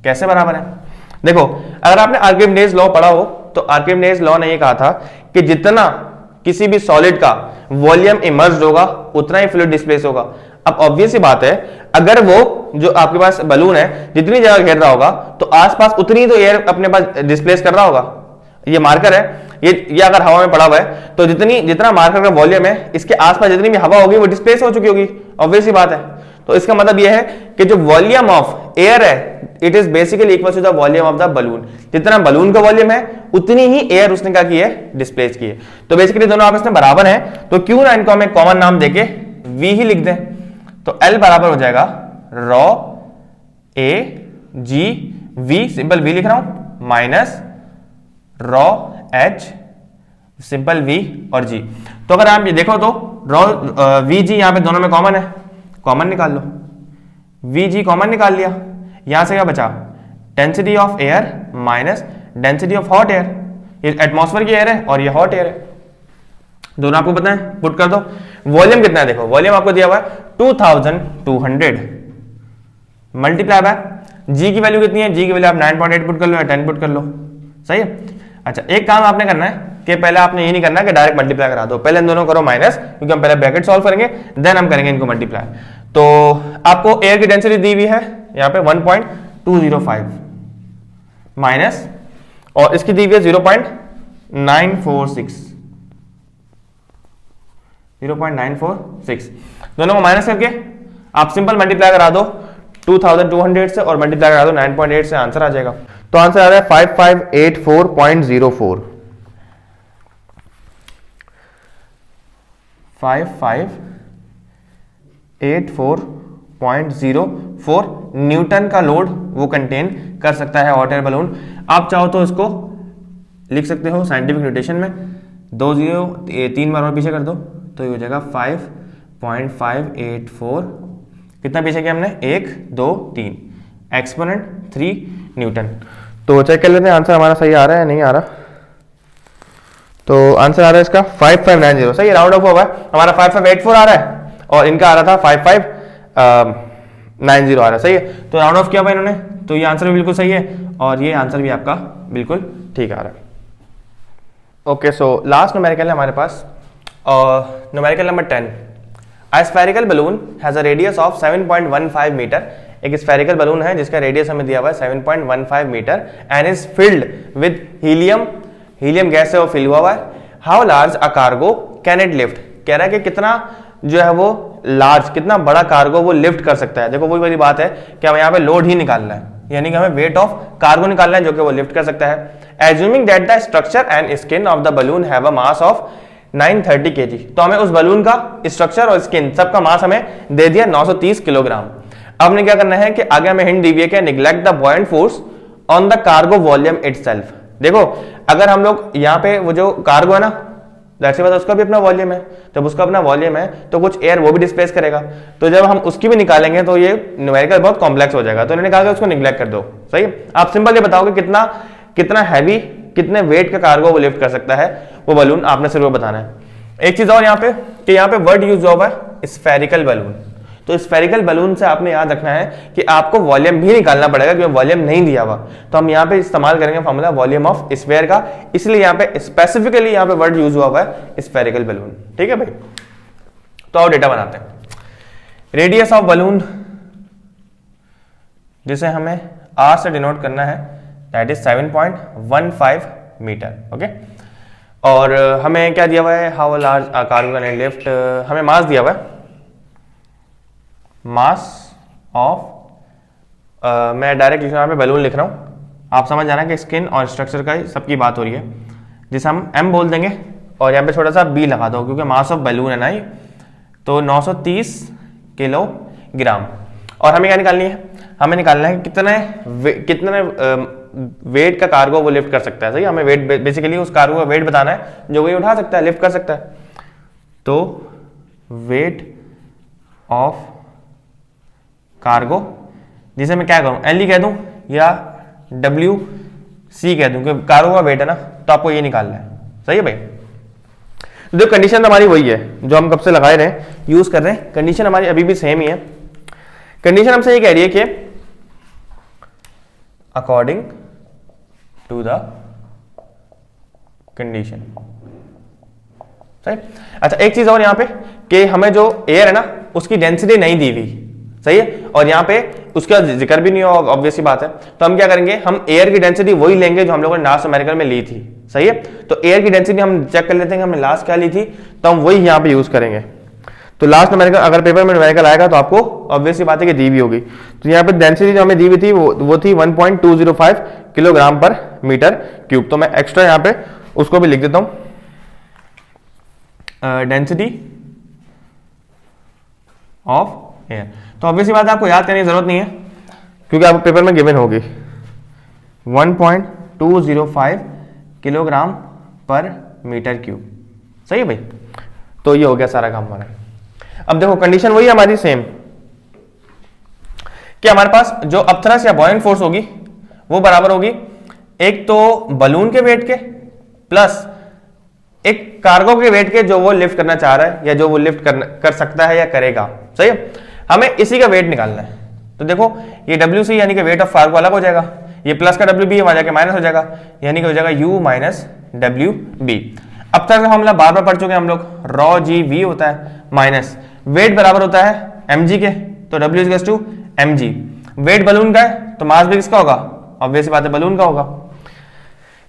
कैसे बराबर हैं, देखो अगर आपने आर्किमिडीज लॉ पढ़ा हो तो आर्किमिडीज लॉ ने ये कहा था कि जितना किसी भी सॉलिड का वॉल्यूम इमर्ज्ड होगा उतना ही फ्लूइड डिस्प्लेस होगा। अब ऑब्वियस सी बात है, अगर वो जो आपके पास बलून है जितनी जगह घेर रहा होगा तो आसपास उतनी तो एयर अपने पास डिस्प्लेस कर रहा होगा। ये मार्कर है, ये अगर हवा में पड़ा हुआ है तो जितना मार्कर का वॉल्यूम है इसके आसपास जितनी भी हवा होगी वो डिस्प्लेस हो चुकी होगी, ऑब्वियस सी बात है। तो इसका मतलब यह है कि जो वॉल्यूम ऑफ एयर है it is basically equal to the volume of the balloon, जितना बलून का वॉल्यूम है उतनी ही एयर उसने क्या की है, डिस्प्लेस की है। तो बेसिकली दोनों आपस में बराबर हैं, तो क्यों ना इनको हम एक कॉमन नाम देके V ही लिख दें, तो L बराबर हो जाएगा raw A G V, simple V लिख रहा हूं, minus raw H simple V और G। तो अगर आप ये देखो तो रॉ V G यहां पे दोनों में कॉमन है, कॉमन निकाल लो, V G कॉमन निकाल लिया, यहां से क्या बचा, density of air minus density of hot air, ये एटमॉस्फेयर की एयर है और ये हॉट एयर है, दोनों आपको पता है, पुट कर दो। वॉल्यूम कितना है, देखो वॉल्यूम आपको दिया हुआ है 2200 मल्टीप्लाई बाय जी की वैल्यू कितनी है, जी की वैल्यू आप 9.8 पुट कर लो या 10 पुट कर लो, सही है। अच्छा एक काम आपने करना है कि पहले आपने ये नहीं करना कि डायरेक्ट मल्टीप्लाई करा दो, पहले इन दोनों करो माइनस, क्योंकि हम पहले ब्रैकेट सॉल्व करेंगे देन हम करेंगे इनको मल्टीप्लाई। तो आपको एयर की डेंसिटी दी हुई है यहाँ पे 1.205 माइनस, और इसकी दी हुई है 0.946, दोनों को माइनस करके आप सिंपल मल्टीप्लाई करा दो 2200 से और मल्टीप्लाई करा दो 9.8 से, आंसर आ जाएगा। तो आंसर आ रहा है 5584.04, 5584.04 न्यूटन का लोड वो कंटेन कर सकता है हॉट एयर बलून। आप चाहो तो इसको लिख सकते हो साइंटिफिक नोटेशन में, 2 0 3 बार और पीछे कर दो तो ये हो जाएगा 0.584, कितना पीछे किया हमने, 1 2 3, एक्सपोनेंट 3 न्यूटन। तो चेक कर लेते हैं आंसर हमारा सही आ रहा है नहीं आ रहा। तो आंसर आ रहा है इसका 5590, सही राउंड ऑफ हुआ है, हमारा 5584 आ रहा है और इनका आ रहा था 5590 आ रहा है, सही है। तो राउंड ऑफ किया हुआ इन्होंने, तो ये आंसर भी बिल्कुल सही है और ये आंसर भी आपका बिल्कुल ठीक आ रहा है। ओके, सो लास्ट न्यूमेरिकल है हमारे पास, और numerical number 10। A spherical balloon has a radius of 7.15 metre. एक स्फेरिकल बलून है जिसका रेडियस हमें दिया हुआ है 7.15 metre and is filled with helium, helium gas से वो फिल हुआ है। How large a cargo can it lift, कह रहा है कि कितना जो है वो लार्ज, कितना बड़ा कार्गो वो लिफ्ट कर सकता है। देखो वही वाली बात है कि हमें यहाँ पे लोड ही निकालना है, यानी कि हमें वेट ऑफ कार्गो निकालना है जो कि वो लिफ्ट कर सकता है। Assuming that the structure and skin of the balloon have a mass of 930 kg, तो हमें उस बलून का स्ट्रक्चर और स्किन सबका मास हमें दे दिया 930 किलोग्राम। अब हमने क्या करना है कि आगे हमें हिंट दी हुई है कि neglect the buoyant force on the cargo volume itself. देखो अगर हम लोग यहाँ पे वो जो कार्गो है ना, जाहिर सी बात है उसका भी अपना वॉल्यूम है, जब उसका अपना वॉल्यूम है तो कुछ एयर वो भी डिस्प्लेस करेगा, तो जब हम उसकी भी निकालेंगे तो ये न्यूमेरिकल बहुत कॉम्प्लेक्स हो जाएगा। तो इन्होंने कहा कि उसको निग्लेक्ट कर दो, सही है। आप सिंपल ये बताओगे कितना हैवी, कितने वेट का कार्गो वो लिफ्ट कर सकता है वो बलून, आपने सिर्फ वो बताना है। एक चीज और यहाँ पे कि यहाँ पे वर्ड यूज हुआ है स्फेरिकल बलून, तो स्फेरिकल बलून से आपने याद रखना है कि आपको वॉल्यूम भी निकालना पड़ेगा क्योंकि वॉल्यूम नहीं दिया हुआ, तो हम यहाँ पे इस्तेमाल करेंगे फॉर्मूला वॉल्यूम ऑफ स्फेयर का, इसलिए यहाँ पे स्पेसिफिकली यहाँ पे वर्ड यूज हुआ है स्फेरिकल बलून, ठीक है भाई। तो और डेटा बनाते हैं। रेडियस ऑफ बलून जिसे हमें आर से डिनोट करना है दैट इज 7.15 मीटर, ओके। और हमें क्या दिया हुआ है, how large cargo can lift, हमें मास दिया हुआ है, मास ऑफ मैं डायरेक्ट लिख रहा हूं, यहाँ पे बलून लिख रहा हूं, आप समझ जाना कि स्किन और स्ट्रक्चर का सबकी बात हो रही है, जिसे हम m बोल देंगे और यहाँ पे छोटा सा b लगा दो क्योंकि मास ऑफ बलून है ना ये, तो 930 किलोग्राम। और हमें क्या निकालनी है, हमें निकालना है कितने वेट का कार्गो वो लिफ्ट कर सकता है, सही। हमें वेट बेसिकली उस कार्गो का वेट बताना है जो वही उठा सकता है, लिफ्ट कर सकता है। तो वेट ऑफ कार्गो जिसे मैं क्या करूं, एल कह दूं या डब्ल्यू सी कह दूं, क्योंकि कार्गो का वेट है ना, तो आपको ये निकालना है, सही है भाई। जो कंडीशन हमारी वही है जो हम कब से लगाए रहे हैं, यूज कर रहे हैं, कंडीशन हमारी अभी भी सेम ही है। कंडीशन हमसे ये कह रही है कि अकॉर्डिंग टू द कंडीशन, सही। अच्छा एक चीज और यहाँ पे कि हमें जो एयर है ना उसकी डेंसिटी नहीं दी हुई, सही है, और यहाँ पे उसका जिक्र भी नहीं हो, ऑब्वियस सी बात है। तो हम क्या करेंगे, हम एयर की डेंसिटी वही लेंगे जो हम लोगों ने लास्ट न्यूमेरिकल में ली थी, सही है। तो एयर की डेंसिटी हम चेक कर लेते हैं हमने लास्ट क्या ली थी, तो हम वही यहाँ पे यूज करेंगे। तो लास्ट न्यूमेरिकल अगर पेपर में न्यूमेरिकल आएगा तो आपको ऑब्वियस सी बात है कि दी भी होगी। तो यहाँ पे डेंसिटी जो हमें दी हुई थी वो थी 1.205 किलोग्राम पर मीटर क्यूब। तो मैं एक्स्ट्रा यहाँ पे उसको भी लिख देता हूँ, डेंसिटी ऑफ एयर। तो ऑब्वियसली बात है आपको याद करने की जरूरत नहीं है क्योंकि आपको पेपर में गिवन होगी 1.205 किलोग्राम पर मीटर क्यूब, सही है भाई। तो ये हो गया सारा काम हमारा। अब देखो कंडीशन वही हमारी सेम कि हमारे पास जो अपथरस या बॉयंट फोर्स होगी वो बराबर होगी एक तो बलून के वेट के प्लस एक कार्गो के वेट के जो वो लिफ्ट करना चाह रहा है या जो वो लिफ्ट कर सकता है या करेगा, सही है। हमें इसी का वेट निकालना है। तो देखो ये WC यानी कि वेट ऑफ कार्गो अलग हो जाएगा, ये प्लस का WB वहां जाके माइनस हो जाएगा, यानी कि हो जाएगा U माइनस WB। अब तक हमला बार बार पढ़ चुके हैं हम लोग, रॉ GV होता है माइनस वेट बराबर होता है mg के, तो W equals to mg। Weight balloon का है तो मास भी किसका होगा, ऑब्वियस बात है बलून का होगा।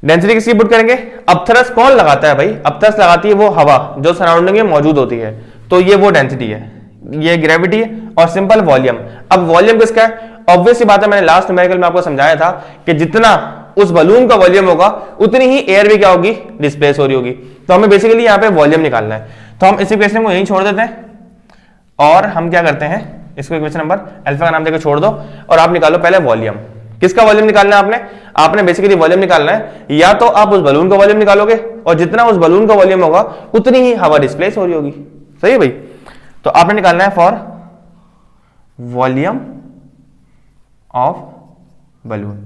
डेंसिटी किसकी पुट करेंगे, अपथरस कौन लगाता है भाई, अपथरस लगाती है वो हवा जो सराउंडिंग में मौजूद होती है, तो ये वो डेंसिटी है, ये ग्रेविटी है और सिंपल वॉल्यूम। अब वॉल्यूम किसका है, ऑब्वियस सी बात है, मैंने लास्ट न्यूमेरिकल में आपको समझाया था कि जितना उस बलून का वॉल्यूम होगा उतनी ही एयर भी क्या होगी, डिस्प्लेस हो रही होगी। तो हमें बेसिकली यहाँ पे वॉल्यूम निकालना है। तो हम इस इक्वेशन को यहीं छोड़ देते हैं और हम क्या करते हैं, इसको इक्वेशन नंबर अल्फा का नाम देकर छोड़ दो और आप निकालो पहले वॉल्यूम। किसका वॉल्यूम निकालना है आपने बेसिकली वॉल्यूम निकालना है, या तो आप उस बलून का वॉल्यूम निकालोगे और जितना उस बलून का वॉल्यूम होगा उतनी ही हवा डिस्प्लेस हो रही होगी, सही है भाई। तो आपने निकालना है फॉर वॉल्यूम ऑफ बलून।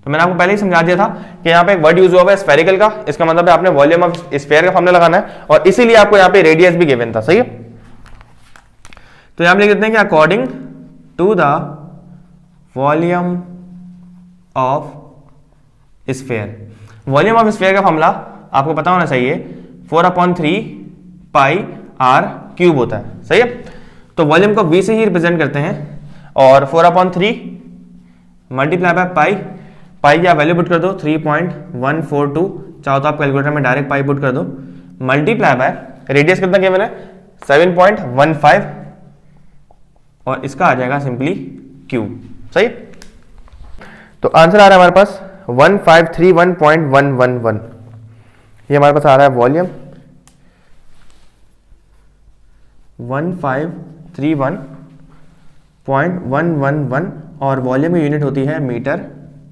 तो मैंने आपको पहले ही समझा दिया था कि यहाँ पे एक वर्ड यूज हुआ है स्फेरिकल का, इसका मतलब है आपने वॉल्यूम ऑफ स्फीयर का फॉर्मूला लगाना है और इसीलिए आपको यहाँ पे रेडियस भी गिवन था, सही है। तो यहां पे लिख देते हैं कि according to the volume of sphere, volume of sphere का फॉर्मूला आपको पता होना चाहिए 4/3 पाई आर क्यूब होता है, सही है। तो वॉल्यूम को v से ही रिप्रेजेंट करते हैं और 4/3 मल्टीप्लाई बाय पाई की आप वैल्यू पुट कर दो 3.142, चाहो तो आप कैलकुलेटर में डायरेक्ट पाई पुट कर दो, मल्टीप्लाई बाय रेडियस कितना गिवन है 7.15 और इसका आ जाएगा सिंपली क्यूब, सही। तो आंसर आ रहा है हमारे पास 1531.111, ये हमारे पास आ रहा है वॉल्यूम 1531.111 और वॉल्यूम की यूनिट होती है मीटर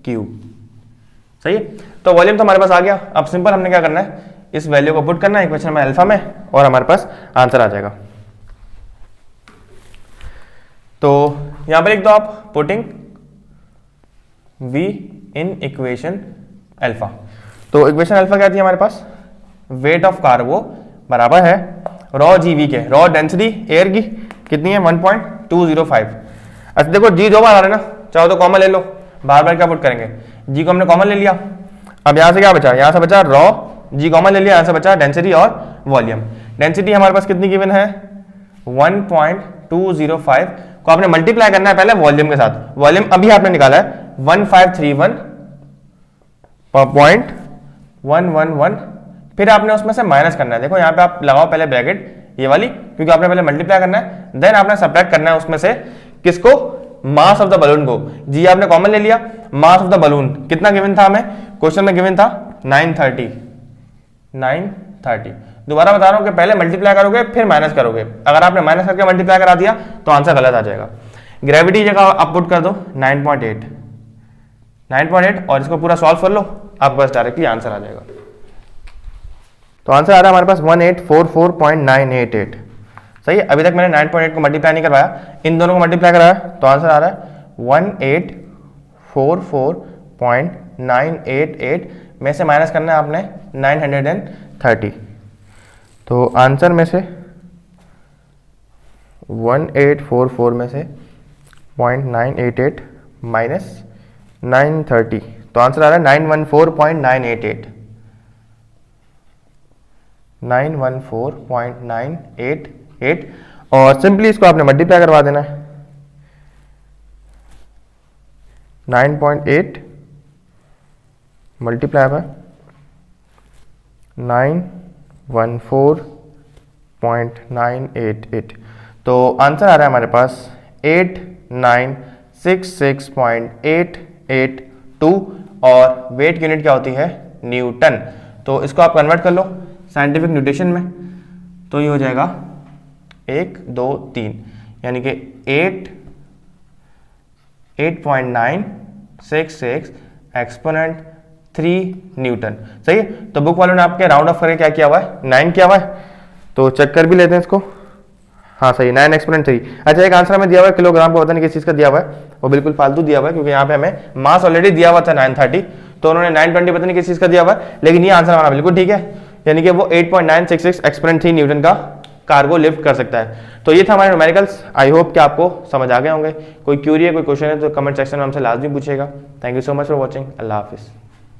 क्यूब, सही है। तो वॉल्यूम तो हमारे पास आ गया। अब सिंपल हमने क्या करना है, इस वैल्यू को पुट करना है इक्वेशन में अल्फा में और हमारे पास आंसर आ जाएगा। तो यहां पर लिख दो आप putting v in equation alpha. तो इक्वेशन अल्फा क्या थी हमारे पास, वेट ऑफ कार्गो बराबर है रॉ जीवी के, रॉ डेंसिटी एयर की कितनी है 1.205। अच्छा देखो जी 2 बार आ रहा है ना, चाहो तो कॉमन ले लो, बार बार क्या पुट करेंगे, जी को हमने कॉमन ले लिया। अब यहां से क्या बचा, यहां से बचा रॉ, जी कॉमन ले लिया, यहां से बचा डेंसिटी और वॉल्यूम। डेंसिटी हमारे पास कितनी गिवन है 1.205 को आपने मल्टीप्लाई करना है पहले वॉल्यूम के साथ। वॉल्यूम अभी आपने निकाला है 1531.111, फिर आपने उसमें से माइनस करना है। देखो यहाँ पे आप लगाओ पहले ब्रैकेट ये वाली, क्योंकि आपने पहले मल्टीप्लाई करना है, देन आपने सब्ट्रैक्ट करना है उसमें से किसको, मास ऑफ द बलून को। जी आपने कॉमन ले लिया, मास ऑफ द बलून कितना गिवन था हमें, क्वेश्चन में गिवन था 930। दोबारा बता रहा हूं कि पहले मल्टीप्लाई करोगे फिर माइनस करोगे, अगर आपने माइनस करके मल्टीप्लाई करा दिया तो आंसर गलत आ जाएगा। ग्रेविटी जगह आप पुट कर दो 9.8 और इसको पूरा सॉल्व कर लो, आपके पास डायरेक्टली आंसर आ जाएगा। तो आंसर आ रहा है हमारे पास 1844.988, सही है। अभी तक मैंने 9.8 को मल्टीप्लाई नहीं करवाया, इन दोनों को मल्टीप्लाई कराया तो आंसर आ रहा है 1844.988 में से माइनस करना है आपने 930। तो आंसर में से 1844 में से 0.988 माइनस 930, तो आंसर आ रहा है 914.988, 914.988 और सिंपली इसको आपने मल्टीप्लाई करवा देना है 9.8 मल्टीप्लाई बाय 914.988, तो आंसर आ रहा है हमारे पास 8966.882 और वेट यूनिट क्या होती है न्यूटन। तो इसको आप कन्वर्ट कर लो साइंटिफिक न्यूटेशन में, तो ये हो जाएगा 1 2 3 यानी कि 8.966 एक्सपोनेंट 3 न्यूटन, सही है। तो बुक वालों ने आपके राउंड ऑफ करके क्या किया हुआ है 9 किया हुआ है, तो चेक कर भी लेते हैं इसको। हाँ सही 9 एक्सपोनेंट 3। अच्छा एक आंसर हमें दिया हुआ है किलोग्राम को, पता नहीं किस चीज़ का दिया हुआ है, वो बिल्कुल फालतू दिया हुआ है, क्योंकि यहाँ पे हमें मास ऑलरेडी दिया हुआ था 930, तो उन्होंने 920 पता नहीं किस चीज़ का दिया हुआ है, लेकिन ये आंसर हमारा बिल्कुल ठीक है, यानी कि वो 8.966 एक्सपोनेंट 3 न्यूटन का कार्गो लिफ्ट कर सकता है। तो ये था हमारे न्यूमेरिकल्स। आई होप कि आपको समझ आ गए होंगे। कोई क्यूरी है, कोई क्वेश्चन है तो कमेंट सेक्शन में हमसे लाजमी पूछेगा। Thank you so much for watching. अल्लाह हाफिज़।